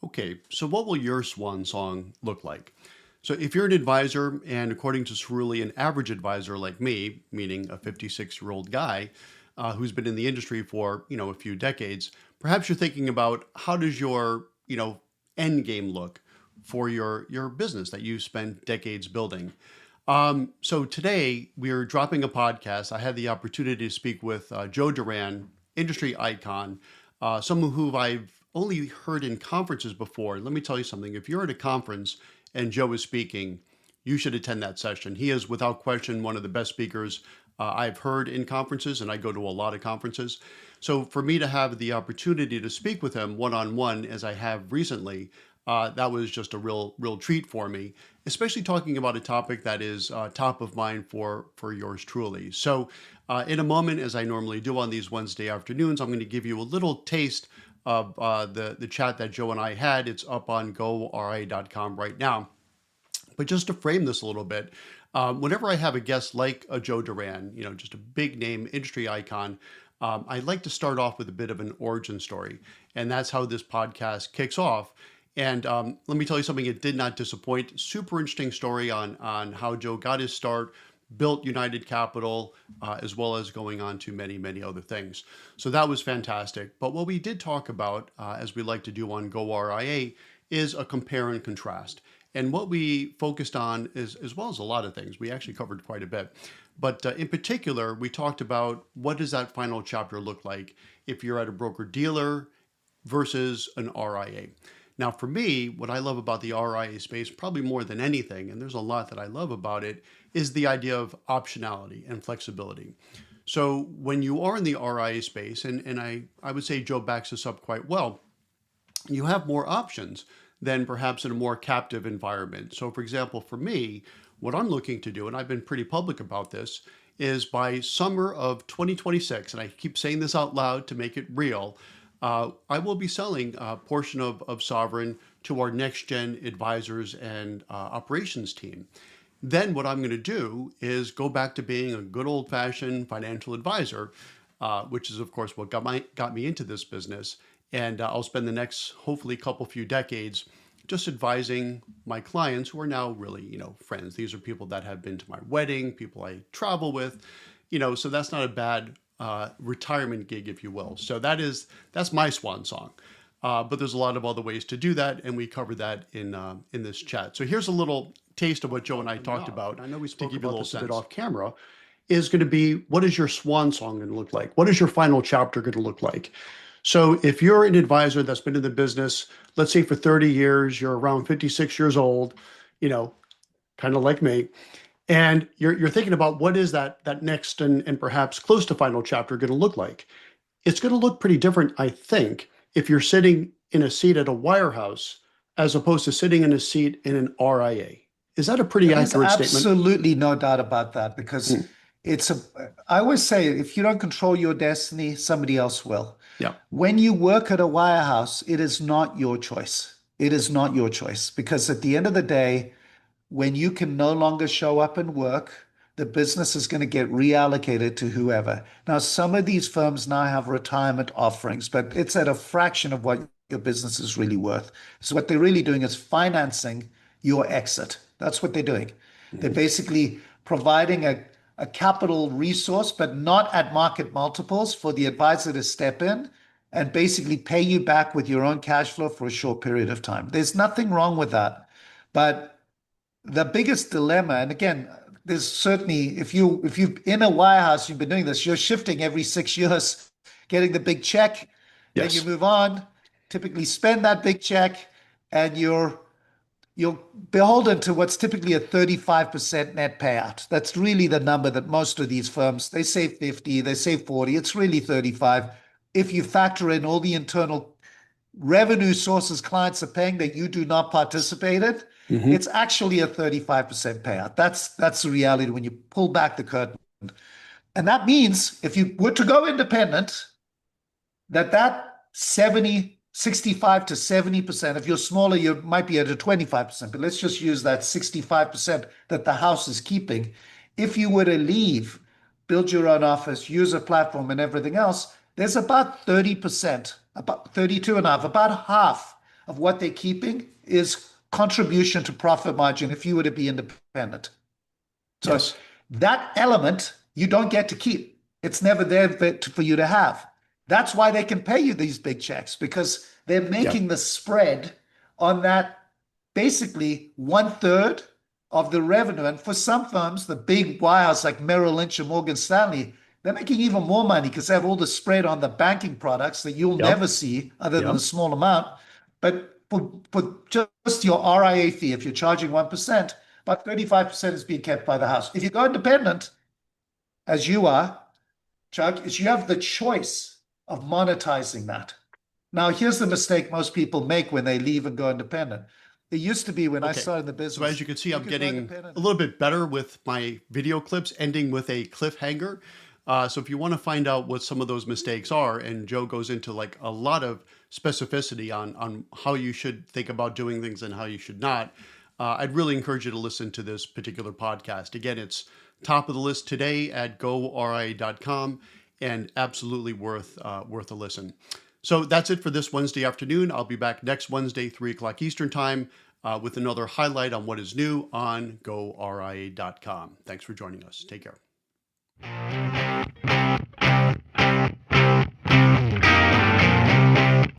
Okay, so what will your swan song look like? So if you're an advisor, and according to Cerulli, an average advisor like me, meaning a 56-year-old guy who's been in the industry for a few decades, perhaps you're thinking about how does your end game look for your business that you spent decades building. So today we are dropping a podcast. I had the opportunity to speak with Joe Duran, industry icon, someone who I've only heard in conferences before. Let me tell you something. If you're at a conference and Joe is speaking, you should attend that session. He is without question one of the best speakers I've heard in conferences, and I go to a lot of conferences. So for me to have the opportunity to speak with him one-on-one, as I have recently, that was just a real treat for me, especially talking about a topic that is top of mind for yours truly. So in a moment, as I normally do on these Wednesday afternoons, I'm going to give you a little taste of the chat that Joe and I had. It's up on goRIA.com right now. But just to frame this a little bit, whenever I have a guest like a Joe Duran, just a big name industry icon, I like to start off with a bit of an origin story. And that's how this podcast kicks off. And let me tell you something, it did not disappoint. Super interesting story on how Joe got his start, built United Capital, as well as going on to many other things. So that was fantastic. But what we did talk about, as we like to do on goRIA, is a compare and contrast. And what we focused on is, as well as a lot of things, we actually covered quite a bit. But in particular, we talked about what does that final chapter look like if you're at a broker-dealer versus an RIA. Now, for me, what I love about the RIA space, probably more than anything, and there's a lot that I love about it, is the idea of optionality and flexibility. So when you are in the RIA space, and I would say Joe backs this up quite well, you have more options than perhaps in a more captive environment. So for example, for me, what I'm looking to do, and I've been pretty public about this, is by summer of 2026, and I keep saying this out loud to make it real, I will be selling a portion of Sovereign to our next gen advisors and operations team. Then what I'm going to do is go back to being a good old fashioned financial advisor, which is of course what got me into this business. And I'll spend the next hopefully few decades just advising my clients who are now really, friends. These are people that have been to my wedding, people I travel with, so that's not a bad retirement gig, if you will. So that's my swan song. But there's a lot of other ways to do that, and we covered that in this chat. So here's a little taste of what Joe and I talked about. I know we spoke about this a bit off camera. Is going to be, what is your swan song going to look like? What is your final chapter going to look like? So if you're an advisor that's been in the business, let's say for 30 years, you're around 56 years old, kind of like me, and you're thinking about what is that next and perhaps close to final chapter going to look like. It's going to look pretty different, I think, if you're sitting in a seat at a wirehouse as opposed to sitting in a seat in an RIA. Is that a pretty accurate statement? Absolutely no doubt about that, because I always say, if you don't control your destiny, somebody else will. Yeah. When you work at a wirehouse, it is not your choice. It is not your choice, because at the end of the day, when you can no longer show up and work, the business is going to get reallocated to whoever. Now, some of these firms now have retirement offerings, but it's at a fraction of what your business is really worth. So what they're really doing is financing your exit. That's what they're doing. They're basically providing a capital resource, but not at market multiples, for the advisor to step in and basically pay you back with your own cash flow for a short period of time. There's nothing wrong with that. But the biggest dilemma, and again, there's certainly, if you're in a wirehouse, you've been doing this, you're shifting every 6 years, getting the big check, then you move on, typically spend that big check, and you're beholden to what's typically a 35% net payout. That's really the number that most of these firms, they say 50, they say 40, it's really 35. If you factor in all the internal revenue sources clients are paying that you do not participate in, it's actually a 35% payout. That's the reality when you pull back the curtain. And that means if you were to go independent, that 65 to 70%, if you're smaller, you might be at a 25%, but let's just use that 65% that the house is keeping. If you were to leave, build your own office, use a platform and everything else, there's about 30%, about 32 and a half, about half of what they're keeping is contribution to profit margin if you were to be independent. So Yes. that element you don't get to keep. It's never there for you to have. That's why they can pay you these big checks, because they're Yeah. making the spread on that basically 1/3 of the revenue. And for some firms, the big wires like Merrill Lynch and Morgan Stanley, they're making even more money because they have all the spread on the banking products that you'll Yep. never see other than a Yep. small amount. But for just your RIA fee, if you're charging 1%, about 35% is being kept by the house. If you go independent, as you are, Chuck, is you have the choice of monetizing that. Now, here's the mistake most people make when they leave and go independent. It used to be when I Okay. started the So as business, you can see, you I'm could go getting independent. a little bit better with my video clips, ending with a cliffhanger. So if you want to find out what some of those mistakes are, and Joe goes into like a lot of specificity on how you should think about doing things and how you should not, I'd really encourage you to listen to this particular podcast. Again, it's top of the list today at goRIA.com, and absolutely worth a listen. So that's it for this Wednesday afternoon. I'll be back next Wednesday, 3 o'clock Eastern Time, with another highlight on what is new on goRIA.com. Thanks for joining us. Take care.